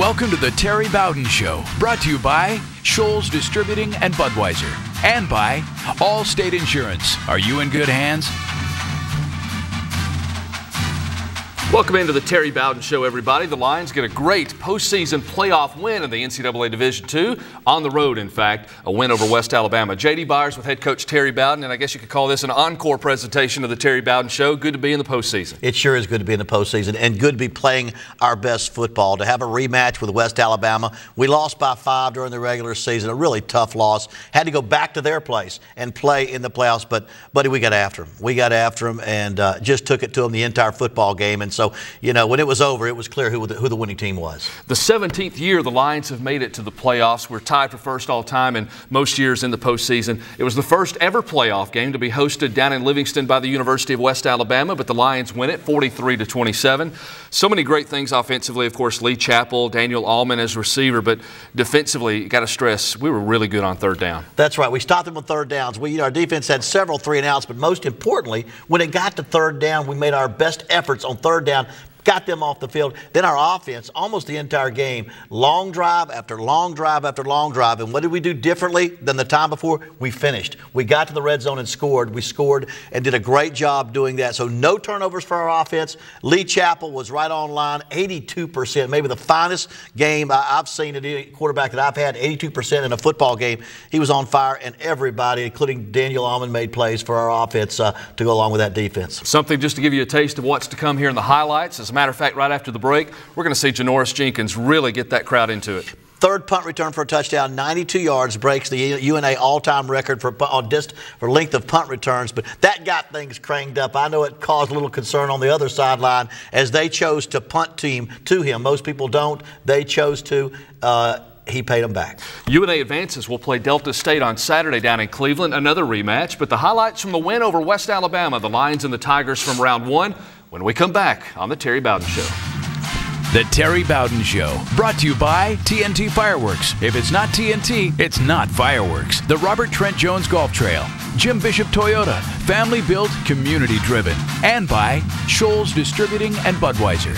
Welcome to the Terry Bowden Show, brought to you by Scholl's Distributing and Budweiser, and by Allstate Insurance. Are you in good hands? Welcome into the Terry Bowden Show, everybody. The Lions get a great postseason playoff win in the NCAA Division II, on the road, in fact, a win over West Alabama. J.D. Byers with head coach Terry Bowden, and I guess you could call this an encore presentation of the Terry Bowden Show. Good to be in the postseason. It sure is good to be in the postseason, and good to be playing our best football. To have a rematch with West Alabama, we lost by 5 during the regular season, a really tough loss. Had to go back to their place and play in the playoffs, but, buddy, we got after them. We got after them and just took it to them the entire football game, and so, you know, when it was over, it was clear who the winning team was. The 17th year the Lions have made it to the playoffs. We're tied for first all time in most years in the postseason. It was the first ever playoff game to be hosted down in Livingston by the University of West Alabama, but the Lions win it 43-27. So many great things offensively, of course, Lee Chappell, Daniel Allman as receiver, but defensively, you got to stress, we were really good on third down. That's right. We stopped them on third downs. Our defense had several 3-and-outs, but most importantly, when it got to third down, we made our best efforts on third down, got them off the field. Then our offense, almost the entire game, long drive after long drive after long drive. And what did we do differently than the time before? We finished. We got to the red zone and scored. We scored and did a great job doing that. So no turnovers for our offense. Lee Chappell was right on line, 82%, maybe the finest game I've seen at any quarterback that I've had, 82% in a football game. He was on fire, and everybody, including Daniel Allman, made plays for our offense to go along with that defense. Something just to give you a taste of what's to come here in the highlights. As a matter of fact, right after the break, we're going to see Janoris Jenkins really get that crowd into it. Third punt return for a touchdown, 92 yards, breaks the UNA all-time record for length of punt returns. But that got things cranked up. I know it caused a little concern on the other sideline as they chose to punt team to him. Most people don't. They chose to. He paid them back. UNA advances will play Delta State on Saturday down in Cleveland, another rematch. But the highlights from the win over West Alabama, the Lions and the Tigers from round one, when we come back on the Terry Bowden Show. The Terry Bowden Show, brought to you by TNT Fireworks. If it's not TNT, it's not fireworks. The Robert Trent Jones Golf Trail, Jim Bishop Toyota, family built, community driven, and by Scholl's Distributing and Budweiser.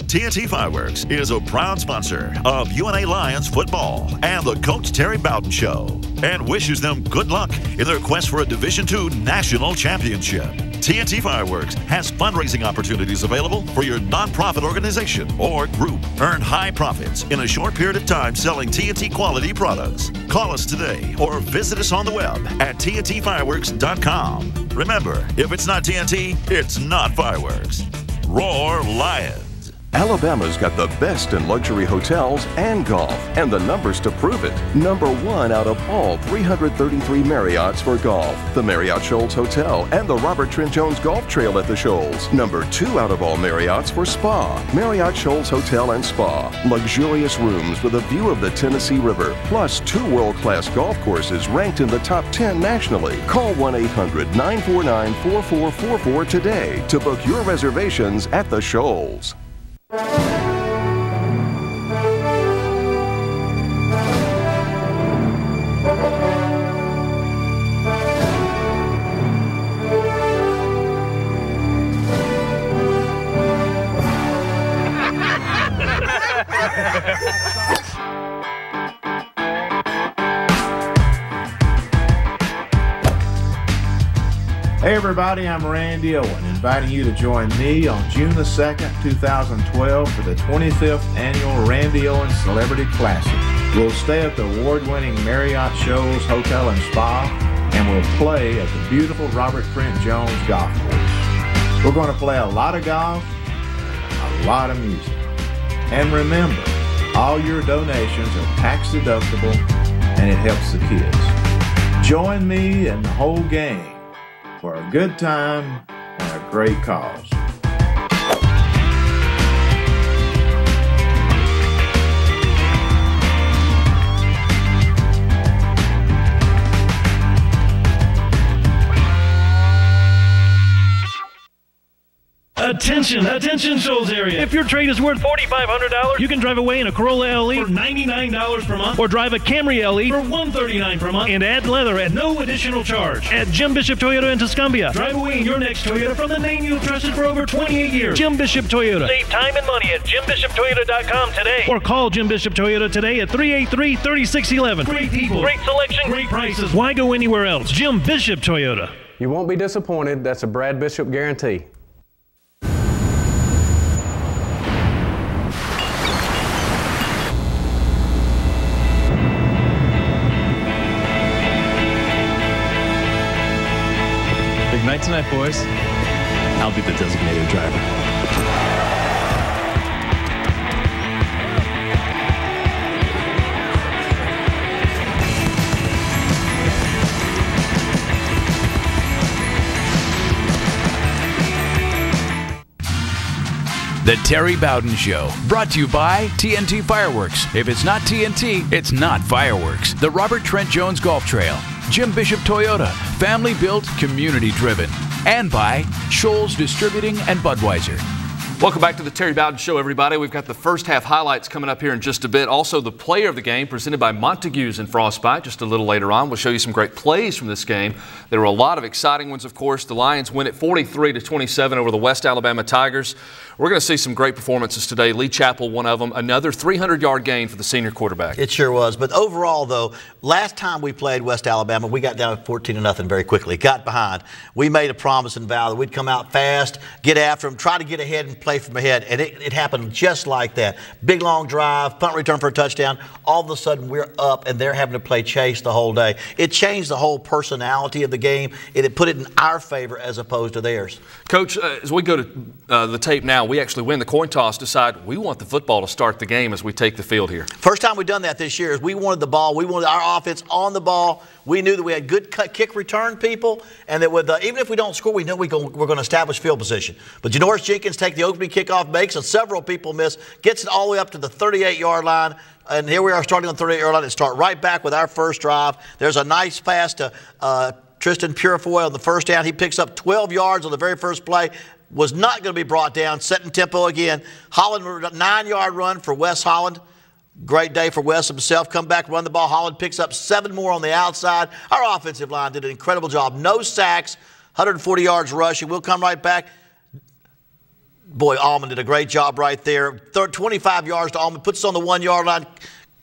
TNT Fireworks is a proud sponsor of UNA Lions football and the Coach Terry Bowden Show, and wishes them good luck in their quest for a Division II national championship. TNT Fireworks has fundraising opportunities available for your nonprofit organization or group. Earn high profits in a short period of time selling TNT quality products. Call us today or visit us on the web at TNTfireworks.com. Remember, if it's not TNT, it's not fireworks. Roar Lions! Alabama's got the best in luxury hotels and golf, and the numbers to prove it. #1 out of all 333 Marriotts for golf, the Marriott Shoals Hotel and the Robert Trent Jones Golf Trail at the Shoals. #2 out of all Marriotts for spa, Marriott Shoals Hotel and Spa. Luxurious rooms with a view of the Tennessee River, plus 2 world-class golf courses ranked in the top 10 nationally. Call 1-800-949-4444 today to book your reservations at the Shoals. Hey everybody, I'm Randy Owen, inviting you to join me on June the 2nd, 2012 for the 25th Annual Randy Owen Celebrity Classic. We'll stay at the award-winning Marriott Shoals Hotel and Spa, and we'll play at the beautiful Robert Trent Jones Golf Course. We're going to play a lot of golf, a lot of music. And remember, all your donations are tax-deductible, and it helps the kids. Join me and the whole gang for a good time and a great cause. Attention, attention, Shoals area. If your trade is worth $4,500, you can drive away in a Corolla LE for $99 per month or drive a Camry LE for $139 per month and add leather at no additional charge. At Jim Bishop Toyota in Tuscumbia, drive away in your next Toyota from the name you've trusted for over 28 years. Jim Bishop Toyota. Save time and money at JimBishopToyota.com today or call Jim Bishop Toyota today at 383-3611. Great people, great selection, great prices. Why go anywhere else? Jim Bishop Toyota. You won't be disappointed. That's a Brad Bishop guarantee. Big night tonight, boys. I'll be the designated driver. The Terry Bowden Show, brought to you by TNT Fireworks. If it's not TNT, it's not fireworks. The Robert Trent Jones Golf Trail, Jim Bishop Toyota, family built, community driven. And by Shoals Distributing and Budweiser. Welcome back to the Terry Bowden Show, everybody. We've got the first half highlights coming up here in just a bit. Also, the player of the game presented by Montague's in Frostbite just a little later on. We'll show you some great plays from this game. There were a lot of exciting ones, of course. The Lions win at 43-27 over the West Alabama Tigers. We're going to see some great performances today. Lee Chappell, one of them. Another 300-yard gain for the senior quarterback. It sure was. But overall, though, last time we played West Alabama, we got down 14-0 very quickly. Got behind. We made a promise and vow that we'd come out fast, get after them, try to get ahead and play from ahead. And it happened just like that. Big, long drive, punt return for a touchdown. All of a sudden, we're up, and they're having to play chase the whole day. It changed the whole personality of the game, and it put it in our favor as opposed to theirs. Coach, as we go to the tape now, we actually win the coin toss, decide we want the football to start the game as we take the field here. First time we've done that this year is we wanted the ball. We wanted our offense on the ball. We knew that we had good kick return people, and that with even if we don't score, we know we're going to establish field position. But Janoris Jenkins takes the opening kickoff, makes, and several people miss, gets it all the way up to the 38-yard line. And here we are starting on the 38-yard line and start right back with our first drive. There's a nice pass to Tristan Purifoy on the first down. He picks up 12 yards on the very first play. Was not going to be brought down, setting tempo again. Holland, 9-yard run for Wes Holland. Great day for Wes himself. Come back, run the ball. Holland picks up 7 more on the outside. Our offensive line did an incredible job. No sacks, 140 yards rushing. We'll come right back. Boy, Allman did a great job right there. 25 yards to Allman. Puts us on the 1-yard line.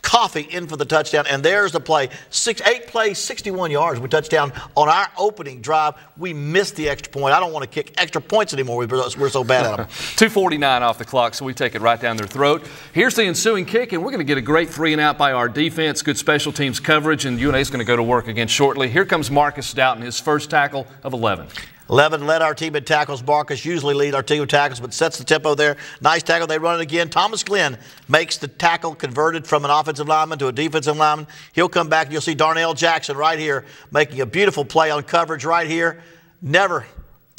Coffee in for the touchdown, and there's the play. 8 plays, 61 yards. We touchdown on our opening drive. We missed the extra point. I don't want to kick extra points anymore. We're so bad at them. 2:49 off the clock, so we take it right down their throat. Here's the ensuing kick, and we're going to get a great 3-and-out by our defense. Good special teams coverage, and UNA is going to go to work again shortly. Here comes Marcus Doughton, his first tackle of 11. 11 led our team in tackles. Marcus usually lead our team in tackles, but sets the tempo there. Nice tackle. They run it again. Thomas Glenn makes the tackle, converted from an offensive lineman to a defensive lineman. He'll come back, and you'll see Darnell Jackson right here making a beautiful play on coverage right here. Never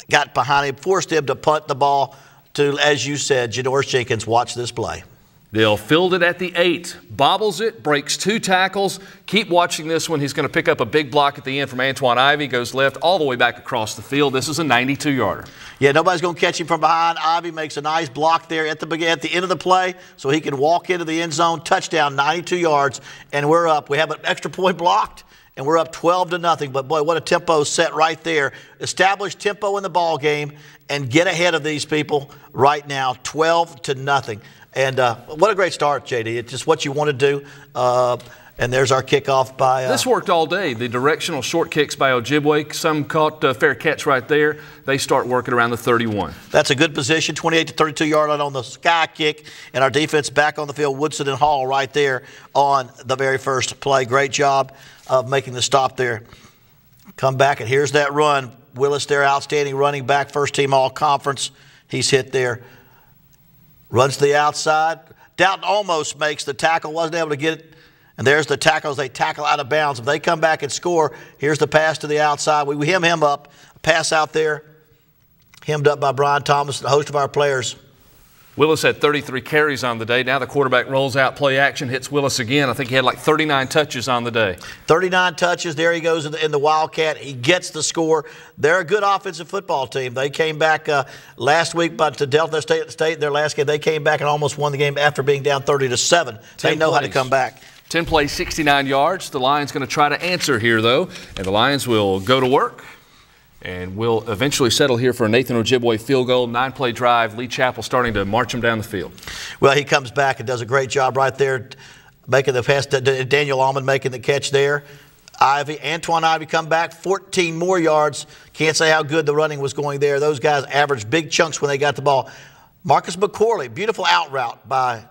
got behind him, forced him to punt the ball to, as you said, Janoris Jenkins. Watch this play. They'll field it at the 8, bobbles it, breaks 2 tackles. Keep watching this one. He's going to pick up a big block at the end from Antoine Ivy, goes left all the way back across the field. This is a 92-yarder. Yeah, nobody's going to catch him from behind. Ivy makes a nice block there at the end of the play so he can walk into the end zone. Touchdown, 92 yards, and we're up. We have an extra point blocked, and we're up 12-0. But, boy, what a tempo set right there. Establish tempo in the ball game and get ahead of these people right now, 12-0. And what a great start, J.D. It's just what you want to do. And there's our kickoff by this worked all day. The directional short kicks by Ojibwe. Some caught a fair catch right there. They start working around the 31. That's a good position, 28 to 32-yard line on the sky kick. And our defense back on the field, Woodson and Hall right there on the very first play. Great job of making the stop there. Come back, and here's that run. Willis there, outstanding running back, first team all-conference. He's hit there. Runs to the outside. Doughton almost makes the tackle, wasn't able to get it. And there's the tackles. They tackle out of bounds. If they come back and score, here's the pass to the outside. We hem him up. Pass out there. Hemmed up by Brian Thomas, the host of our players. Willis had 33 carries on the day. Now the quarterback rolls out, play action, hits Willis again. I think he had like 39 touches on the day. 39 touches. There he goes in the Wildcat. He gets the score. They're a good offensive football team. They came back last week, but to Delta State, their last game, they came back and almost won the game after being down 30-7. They know how to come back. 10 plays, 69 yards. The Lions going to try to answer here, though, and the Lions will go to work. And we'll eventually settle here for a Nathan Ojibwe field goal, 9-play drive. Lee Chappell starting to march him down the field. Well, he comes back and does a great job right there making the pass. Daniel Almond making the catch there. Antoine Ivy come back, 14 more yards. Can't say how good the running was going there. Those guys averaged big chunks when they got the ball. Marcus McCorley, beautiful out route by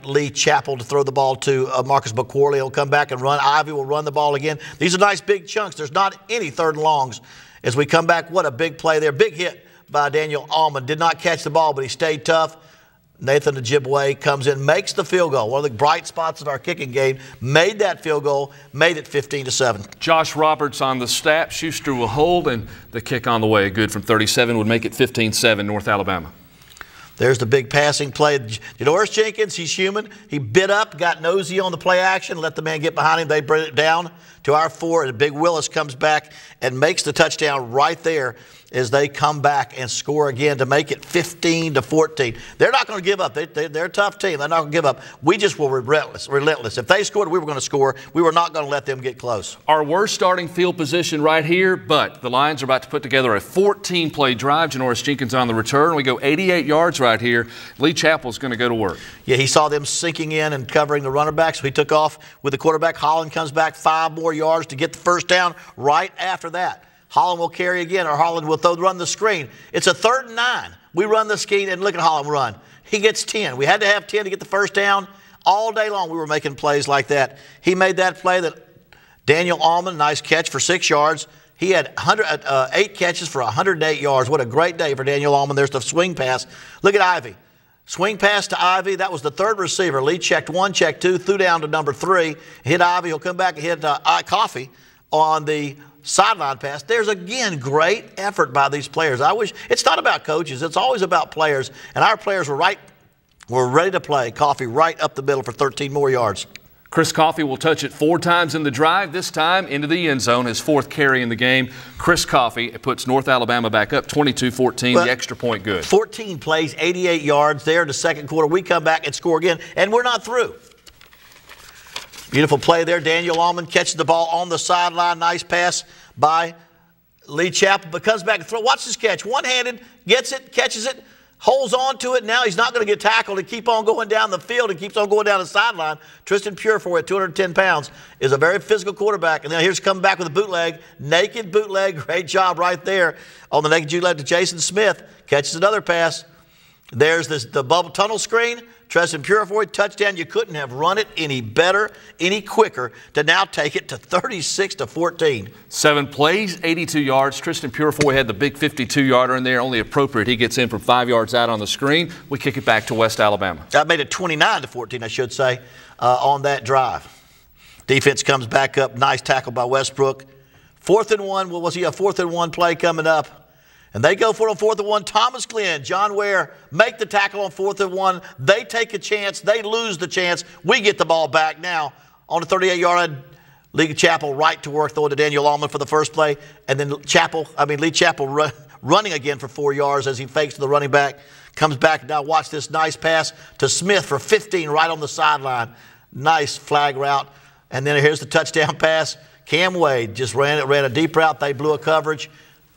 Lee Chappell to throw the ball to Marcus McCorley. He'll come back and run. Ivy will run the ball again. These are nice big chunks. There's not any third and longs. As we come back, what a big play there. Big hit by Daniel Almond. Did not catch the ball, but he stayed tough. Nathan Ojibwe comes in, makes the field goal. One of the bright spots of our kicking game. Made that field goal, made it 15-7. Josh Roberts on the snap. Schuster will hold, and the kick on the way. Good from 37 would make it 15-7 North Alabama. There's the big passing play. Janoris Jenkins, he's human. He bit up, got nosy on the play action, let the man get behind him. They bring it down to our 4, and Big Willis comes back and makes the touchdown right there as they come back and score again to make it 15-14. They're not going to give up. They're a tough team. They're not going to give up. We just were relentless. If they scored, we were going to score. We were not going to let them get close. Our worst starting field position right here, but the Lions are about to put together a 14-play drive. Janoris Jenkins on the return. We go 88 yards right here. Lee Chappell's going to go to work. Yeah, he saw them sinking in and covering the runner back, so he took off with the quarterback. Holland comes back 5 more yards to get the first down right after that. Holland will carry again, or Holland will run the screen. It's a 3rd and 9. We run the screen, and look at Holland run. He gets 10. We had to have 10 to get the first down. All day long we were making plays like that. He made that play. That Daniel Almond, nice catch for 6 yards. He had 8 catches for 108 yards. What a great day for Daniel Almond. There's the swing pass. Look at Ivy. Swing pass to Ivy. That was the 3rd receiver. Lee checked 1, checked 2, threw down to number 3. Hit Ivy. He'll come back and hit Coffee on the sideline pass. There's, again, great effort by these players. I wish it's not about coaches. It's always about players. And our players were ready to play. Coffee right up the middle for 13 more yards. Chris Coffey will touch it 4 times in the drive, this time into the end zone, his 4th carry in the game. Chris Coffey puts North Alabama back up 22-14, the extra point good. 14 plays, 88 yards there in the second quarter. We come back and score again, and we're not through. Beautiful play there. Daniel Almond catches the ball on the sideline. Nice pass by Lee Chappell, but comes back and throws. Watch this catch. One-handed, gets it, catches it, holds on to it. Now he's not going to get tackled and keep on going down the field and keeps on going down the sideline. Tristan Purefoy at 210 pounds is a very physical quarterback. And now here's coming back with a bootleg, naked bootleg. Great job right there on the naked bootleg to Jason Smith. Catches another pass. There's the bubble tunnel screen. Tristan Purefoy, touchdown. You couldn't have run it any better, any quicker to now take it to 36-14. 7 plays, 82 yards. Tristan Purefoy had the big 52-yarder in there, only appropriate. He gets in from 5 yards out on the screen. We kick it back to West Alabama. That made it 29-14, I should say, on that drive. Defense comes back up. Nice tackle by Westbrook. 4th and 1. Well, we'll see a 4th and 1 play coming up. And they go for it on 4th and 1. Thomas Glenn, John Ware make the tackle on 4th and 1. They take a chance. They lose the chance. We get the ball back now on the 38-yard line. Lee Chappell right to work, throwing to Daniel Almond for the first play. And then Lee Chappell running again for 4 yards as he fakes to the running back. Comes back. Now watch this nice pass to Smith for 15 right on the sideline. Nice flag route. And then here's the touchdown pass. Cam Wade just ran a deep route. They blew a coverage.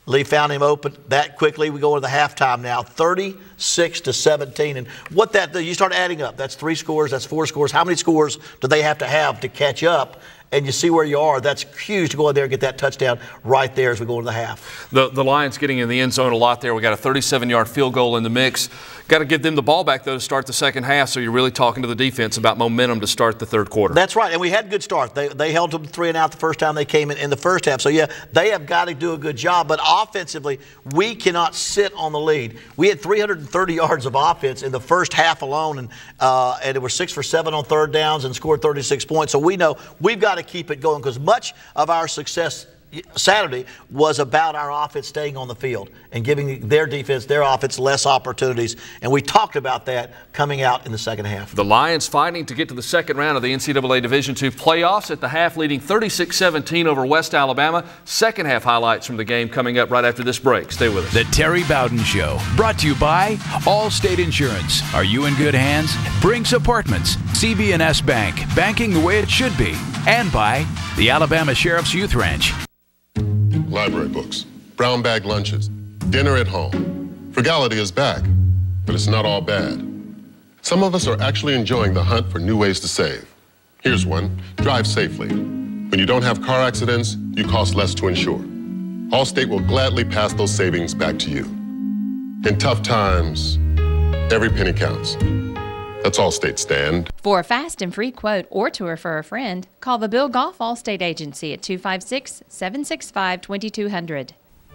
Lee found him open that quickly. We go into the halftime now, 36-17. And what that does, you start adding up. That's 3 scores. That's 4 scores. How many scores do they have to catch up? And you see where you are. That's huge to go in there and get that touchdown right there as we go into the half. The Lions getting in the end zone a lot there. We got a 37-yard field goal in the mix. Got to give them the ball back, though, to start the second half, so you're really talking to the defense about momentum to start the third quarter. That's right, and we had a good start. They held them 3 and out the first time they came in the first half. So, yeah, they have got to do a good job. But offensively, we cannot sit on the lead. We had 330 yards of offense in the first half alone, and it was 6 for 7 on third downs and scored 36 points. So we know we've got to keep it going because much of our success Saturday was about our offense staying on the field and giving their defense, their offense, less opportunities. And we talked about that coming out in the second half. The Lions fighting to get to the second round of the NCAA Division II playoffs at the half, leading 36-17 over West Alabama. Second half highlights from the game coming up right after this break. Stay with us. The Terry Bowden Show, brought to you by Allstate Insurance. Are you in good hands? Brinks Apartments, CB&S Bank, banking the way it should be. And by the Alabama Sheriff's Youth Ranch. Library books, brown bag lunches, dinner at home. Frugality is back, but it's not all bad. Some of us are actually enjoying the hunt for new ways to save. Here's one: drive safely. When you don't have car accidents, you cost less to insure. Allstate will gladly pass those savings back to you. In tough times, every penny counts. That's Allstate stand. For a fast and free quote or to refer a friend, call the Bill Golf Allstate Agency at 256-765-2200.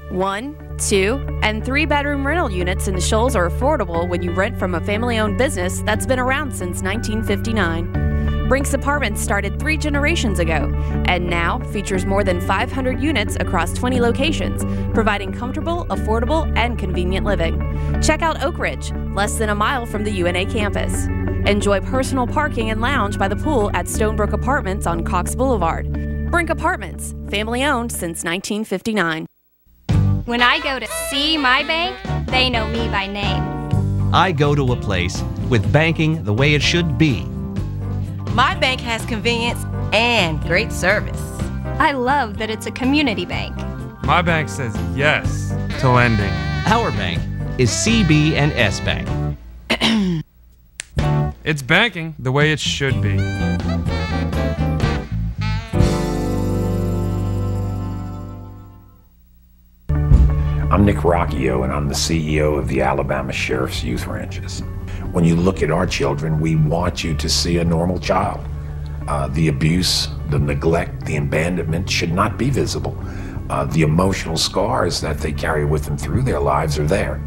1, 2, and 3-bedroom rental units in the Shoals are affordable when you rent from a family-owned business that's been around since 1959. Brinks Apartments started 3 generations ago and now features more than 500 units across 20 locations, providing comfortable, affordable, and convenient living. Check out Oak Ridge, less than a mile from the UNA campus. Enjoy personal parking and lounge by the pool at Stonebrook Apartments on Cox Boulevard. Brink Apartments, family-owned since 1959. When I go to see my bank, they know me by name. I go to a place with banking the way it should be. My bank has convenience and great service. I love that it's a community bank. My bank says yes to lending. Our bank is CB&S Bank. It's banking the way it should be. I'm Nick Rocchio, and I'm the CEO of the Alabama Sheriff's Youth Ranches. When you look at our children, we want you to see a normal child. The abuse, the neglect, the abandonment should not be visible. The emotional scars that they carry with them through their lives are there.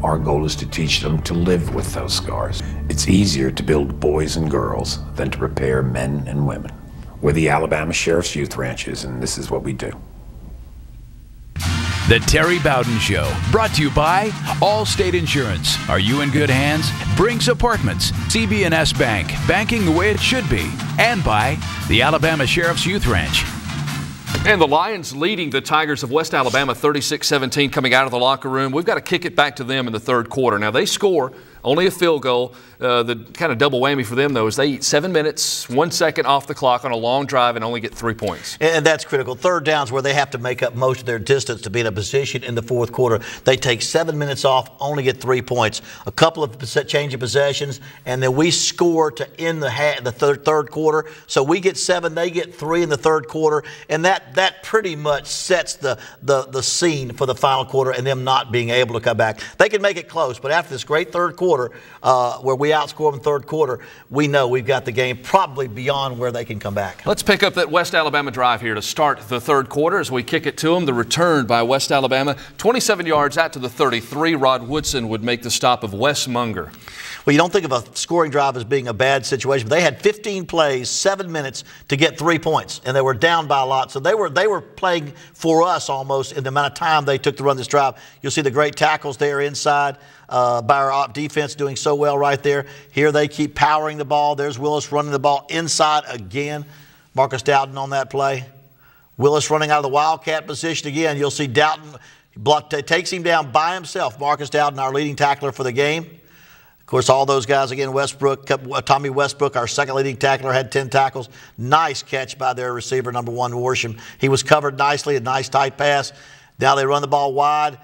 Our goal is to teach them to live with those scars. It's easier to build boys and girls than to repair men and women. We're the Alabama Sheriff's Youth Ranches, and this is what we do. The Terry Bowden Show, brought to you by Allstate Insurance. Are you in good hands? Brinks Apartments, CB&S Bank, banking the way it should be. And by the Alabama Sheriff's Youth Ranch. And the Lions leading the Tigers of West Alabama 36-17 coming out of the locker room. We've got to kick it back to them in the third quarter. Now, they score only a field goal. The kind of double whammy for them, though, is they eat 7 minutes, 1 second off the clock on a long drive and only get 3 points. And that's critical. Third downs where they have to make up most of their distance to be in a position in the fourth quarter. They take 7 minutes off, only get 3 points. A couple of change of possessions, and then we score to end the third quarter. So we get 7, they get 3 in the third quarter, and that pretty much sets the scene for the final quarter and them not being able to come back. They can make it close, but after this great third quarter, where we outscore them third quarter, we know we've got the game probably beyond where they can come back. Let's pick up that West Alabama drive here to start the third quarter as we kick it to them. The return by West Alabama, 27 yards out to the 33. Rod Woodson would make the stop of Wes Munger. Well, you don't think of a scoring drive as being a bad situation, but they had 15 plays, 7 minutes to get 3 points, and they were down by a lot. So they were playing for us almost in the amount of time they took to run this drive. You'll see the great tackles there inside by our defense doing so well right there. Here they keep powering the ball. There's Willis running the ball inside again. Marcus Dowden on that play. Willis running out of the Wildcat position again. You'll see Dowden takes him down by himself. Marcus Dowden, our leading tackler for the game. Of course, all those guys again, Westbrook, Tommy Westbrook, our second leading tackler, had 10 tackles. Nice catch by their receiver, number 1, Worsham. He was covered nicely, a nice tight pass. Now they run the ball wide.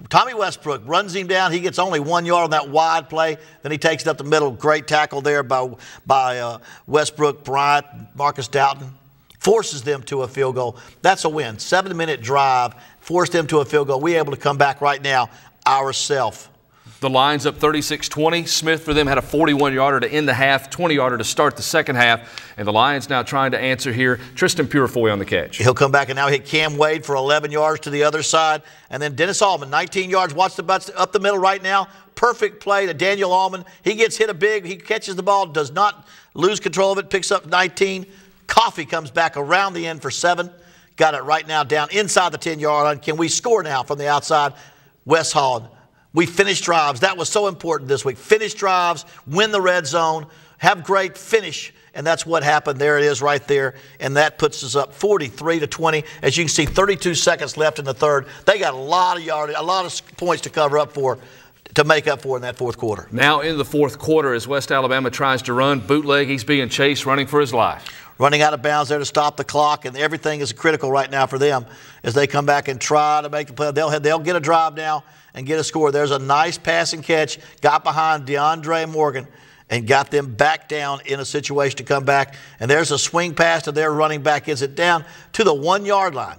Tommy Westbrook runs him down. He gets only 1 yard on that wide play. Then he takes it up the middle. Great tackle there by Westbrook, Bryant, Marcus Dowden. Forces them to a field goal. That's a win. 7-minute drive. Forced them to a field goal. We're able to come back right now ourselves. The Lions up 36-20. Smith for them had a 41-yarder to end the half, 20-yarder to start the second half. And the Lions now trying to answer here. Tristan Purefoy on the catch. He'll come back and now hit Cam Wade for 11 yards to the other side. And then Dennis Allman, 19 yards. Watch the butts up the middle right now. Perfect play to Daniel Allman. He gets hit a big. He catches the ball, does not lose control of it, picks up 19. Coffey comes back around the end for 7. got it right now down inside the 10-yard line. Can we score now from the outside? West Holland. We finish drives. That was so important this week. Finish drives, win the red zone, have great finish. And that's what happened. There it is right there. And that puts us up 43-20. As you can see, 32 seconds left in the third. They got a lot of yardage, a lot of points to cover up for, to make up for in that fourth quarter. Now in the fourth quarter, as West Alabama tries to run bootleg, he's being chased, running for his life. Running out of bounds there to stop the clock, and everything is critical right now for them as they come back and try to make the play. They'll get a drive now and get a score. There's a nice passing catch, got behind DeAndre Morgan, and got them back down in a situation to come back. And there's a swing pass to their running back. Gets it down to the 1-yard line.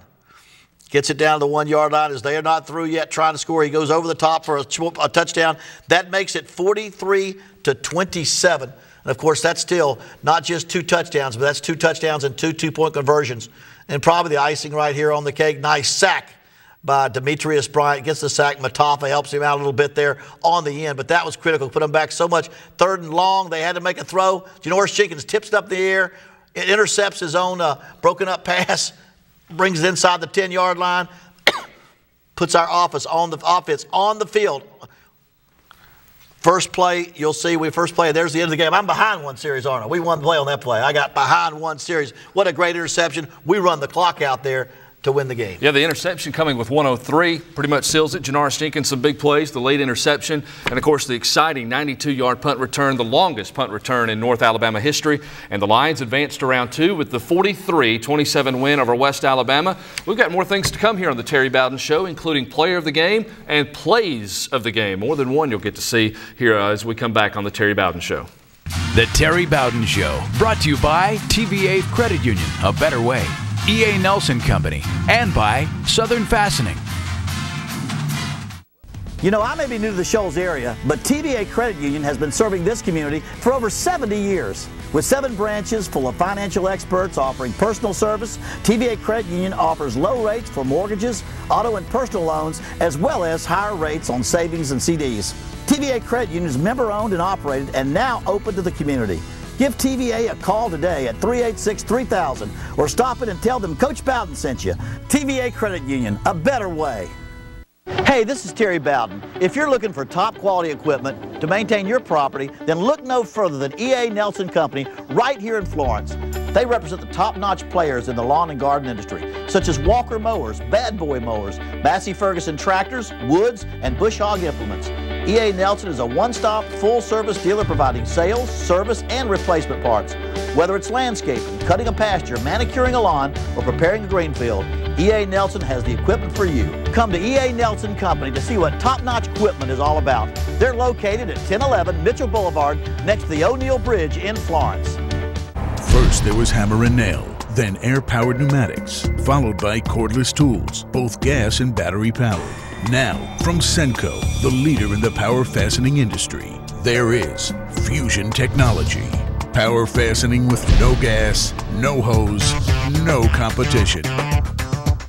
Gets it down to the 1-yard line as they are not through yet trying to score. He goes over the top for a touchdown. That makes it 43-27. And, of course, that's still not just 2 touchdowns, but that's 2 touchdowns and 2 two-point conversions. And probably the icing right here on the cake, nice sack by Demetrius Bryant. Gets the sack. Matafa helps him out a little bit there on the end, but that was critical. Put them back so much. 3rd and long, they had to make a throw. Janoris Jenkins tips it up in the air. It intercepts his own broken up pass, brings it inside the 10-yard line, puts our offense on the field. First play, you'll see, first play, there's the end of the game. I'm behind 1 series, aren't I? We won the play on that play. I got behind 1 series. What a great interception. We run the clock out there to win the game. Yeah, the interception coming with 1:03 pretty much seals it. Janoris Jenkins, some big plays, the late interception, and, of course, the exciting 92-yard punt return, the longest punt return in North Alabama history. And the Lions advanced to round 2 with the 43-27 win over West Alabama. We've got more things to come here on the Terry Bowden Show, including player of the game and plays of the game. More than one you'll get to see here as we come back on the Terry Bowden Show. The Terry Bowden Show, brought to you by TVA Credit Union, a better way. E.A. Nelson Company, and by Southern Fastening. You know, I may be new to the Shoals area, but TVA Credit Union has been serving this community for over 70 years. With 7 branches full of financial experts offering personal service, TVA Credit Union offers low rates for mortgages, auto and personal loans, as well as higher rates on savings and CDs. TVA Credit Union is member-owned and operated and now open to the community. Give TVA a call today at 386-3000 or stop in and tell them Coach Bowden sent you. TVA Credit Union, a better way. Hey, this is Terry Bowden. If you're looking for top quality equipment to maintain your property, then look no further than E.A. Nelson Company right here in Florence. They represent the top-notch players in the lawn and garden industry, such as Walker Mowers, Bad Boy Mowers, Massey Ferguson Tractors, Woods, and Bush Hog Implements. E.A. Nelson is a one-stop, full-service dealer providing sales, service, and replacement parts. Whether it's landscaping, cutting a pasture, manicuring a lawn, or preparing a green field, E.A. Nelson has the equipment for you. Come to E.A. Nelson Company to see what top-notch equipment is all about. They're located at 1011 Mitchell Boulevard next to the O'Neill Bridge in Florence. First there was hammer and nail, then air-powered pneumatics, followed by cordless tools, both gas and battery-powered. Now, from Senco, the leader in the power fastening industry, there is Fusion Technology. Power fastening with no gas, no hose, no competition.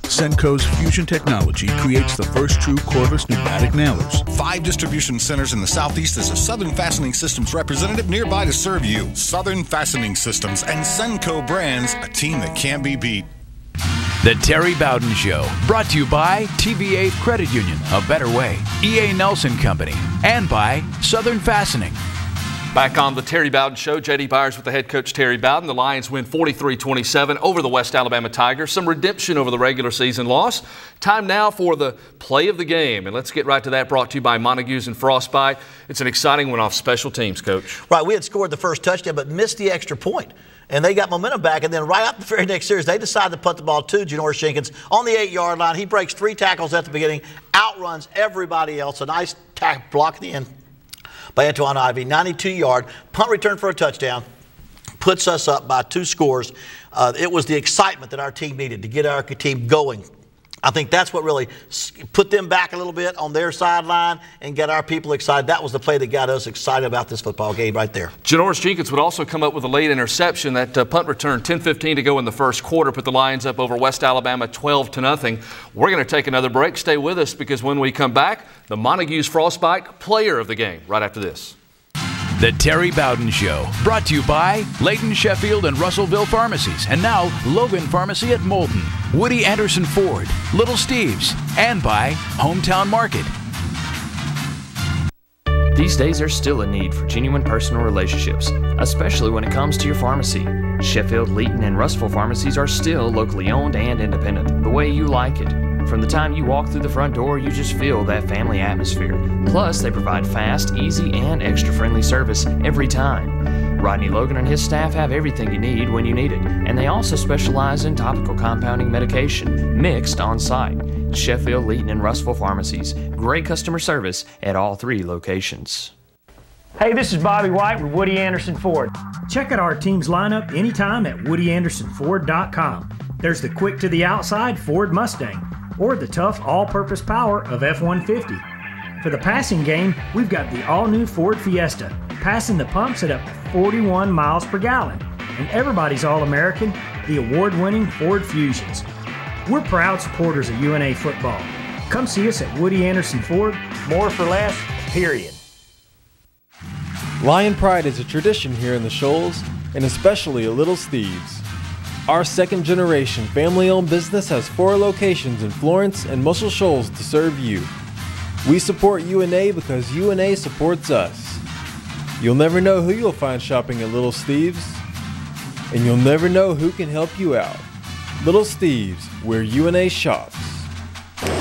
Senco's Fusion Technology creates the first true cordless pneumatic nailers. 5 distribution centers in the Southeast as a Southern Fastening Systems representative nearby to serve you. Southern Fastening Systems and Senco brands, a team that can't be beat. The Terry Bowden Show, brought to you by TVA Credit Union, a better way. E.A. Nelson Company, and by Southern Fastening. Back on the Terry Bowden Show, J.D. Byers with the head coach Terry Bowden. The Lions win 43-27 over the West Alabama Tigers. Some redemption over the regular season loss. Time now for the play of the game. And let's get right to that, brought to you by Montague's and Frostbite. It's an exciting one off special teams, Coach. Right, we had scored the first touchdown but missed the extra point. And they got momentum back, and then right after the very next series, they decided to punt the ball to Janoris Jenkins on the 8-yard line. He breaks 3 tackles at the beginning, outruns everybody else. A nice block at the end by Antoine Ivy, 92-yard punt return for a touchdown, puts us up by 2 scores. It was the excitement that our team needed to get our team going. I think that's what really put them back a little bit on their sideline and get our people excited. That was the play that got us excited about this football game right there. Janoris Jenkins would also come up with a late interception. That punt return, 10:15 to go in the first quarter, put the Lions up over West Alabama 12-0. We're going to take another break. Stay with us because when we come back, the Montague's Frostbite player of the game right after this. The Terry Bowden Show, brought to you by Layton Sheffield and Russellville Pharmacies, and now Logan Pharmacy at Moulton, Woody Anderson Ford, Little Steve's, and by Hometown Market. These days, there's still a need for genuine personal relationships, especially when it comes to your pharmacy. Sheffield, Layton, and Russellville pharmacies are still locally owned and independent, the way you like it. From the time you walk through the front door, you just feel that family atmosphere. Plus, they provide fast, easy, and extra-friendly service every time. Rodney Logan and his staff have everything you need when you need it, and they also specialize in topical compounding medication, mixed on-site. Sheffield, Layton, and Russellville pharmacies. Great customer service at all 3 locations. Hey, this is Bobby White with Woody Anderson Ford. Check out our team's lineup anytime at WoodyAndersonFord.com. There's the quick-to-the-outside Ford Mustang, or the tough all-purpose power of F-150. For the passing game, we've got the all-new Ford Fiesta, passing the pumps at up to 41 miles per gallon. And everybody's All-American, the award-winning Ford Fusions. We're proud supporters of UNA football. Come see us at Woody Anderson Ford, more for less, period. Lion Pride is a tradition here in the Shoals, and especially at Little Steve's. Our second-generation family-owned business has 4 locations in Florence and Muscle Shoals to serve you. We support UNA because UNA supports us. You'll never know who you'll find shopping at Little Steve's, and you'll never know who can help you out. Little Steve's, where UNA shops.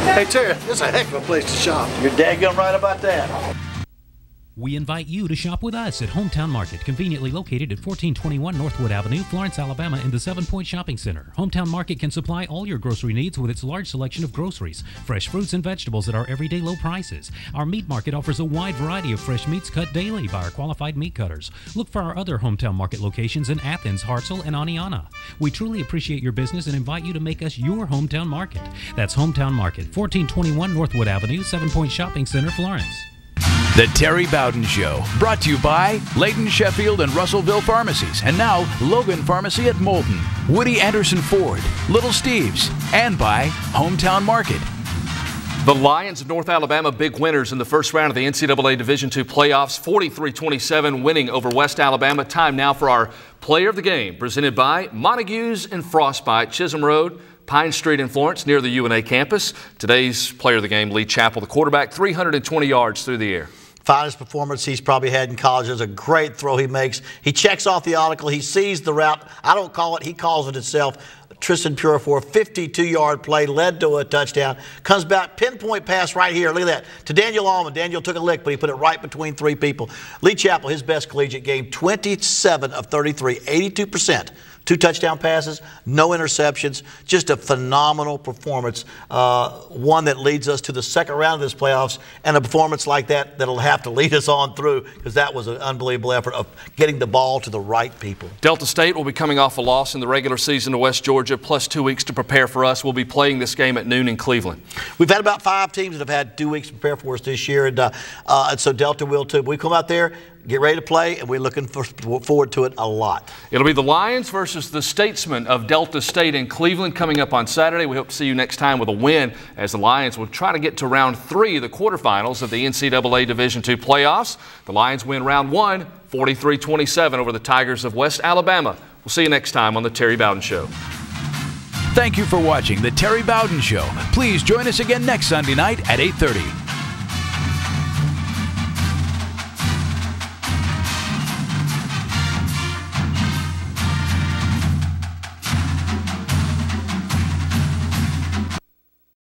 Hey, Terry, this is a heck of a place to shop. You're daggone right about that. We invite you to shop with us at Hometown Market, conveniently located at 1421 Northwood Avenue, Florence, Alabama, in the 7 Point Shopping Center. Hometown Market can supply all your grocery needs with its large selection of groceries, fresh fruits and vegetables at our everyday low prices. Our meat market offers a wide variety of fresh meats cut daily by our qualified meat cutters. Look for our other Hometown Market locations in Athens, Hartselle, and Aniana. We truly appreciate your business and invite you to make us your Hometown Market. That's Hometown Market, 1421 Northwood Avenue, 7 Point Shopping Center, Florence. The Terry Bowden Show, brought to you by Layton Sheffield and Russellville Pharmacies, and now Logan Pharmacy at Moulton, Woody Anderson Ford, Little Steve's, and by Hometown Market. The Lions of North Alabama, big winners in the first round of the NCAA Division II playoffs, 43-27, winning over West Alabama. Time now for our Player of the Game, presented by Montague's and Frostbite, Chisholm Road, Pine Street in Florence, near the UNA campus. Today's Player of the Game, Lee Chappell, the quarterback, 320 yards through the air. Finest performance he's probably had in college. There's a great throw he makes. He checks off the article. He sees the route. I don't call it. He calls it himself. Tristan Purifoy, 52-yard play, led to a touchdown. Comes back, pinpoint pass right here. Look at that. To Daniel Allman. Daniel took a lick, but he put it right between 3 people. Lee Chappell, his best collegiate game, 27 of 33, 82%. 2 touchdown passes, no interceptions, just a phenomenal performance. One that leads us to the second round of this playoffs, and a performance like that that'll have to lead us on through, because that was an unbelievable effort of getting the ball to the right people. Delta State will be coming off a loss in the regular season to West Georgia, plus 2 weeks to prepare for us. We'll be playing this game at noon in Cleveland. We've had about 5 teams that have had 2 weeks to prepare for us this year, and so Delta will too. We come out there, get ready to play, and we're looking forward to it a lot. It'll be the Lions versus the Statesmen of Delta State in Cleveland coming up on Saturday. We hope to see you next time with a win, as the Lions will try to get to round 3 of the quarterfinals of the NCAA Division II playoffs. The Lions win round 1, 43-27 over the Tigers of West Alabama. We'll see you next time on The Terry Bowden Show. Thank you for watching The Terry Bowden Show. Please join us again next Sunday night at 8:30.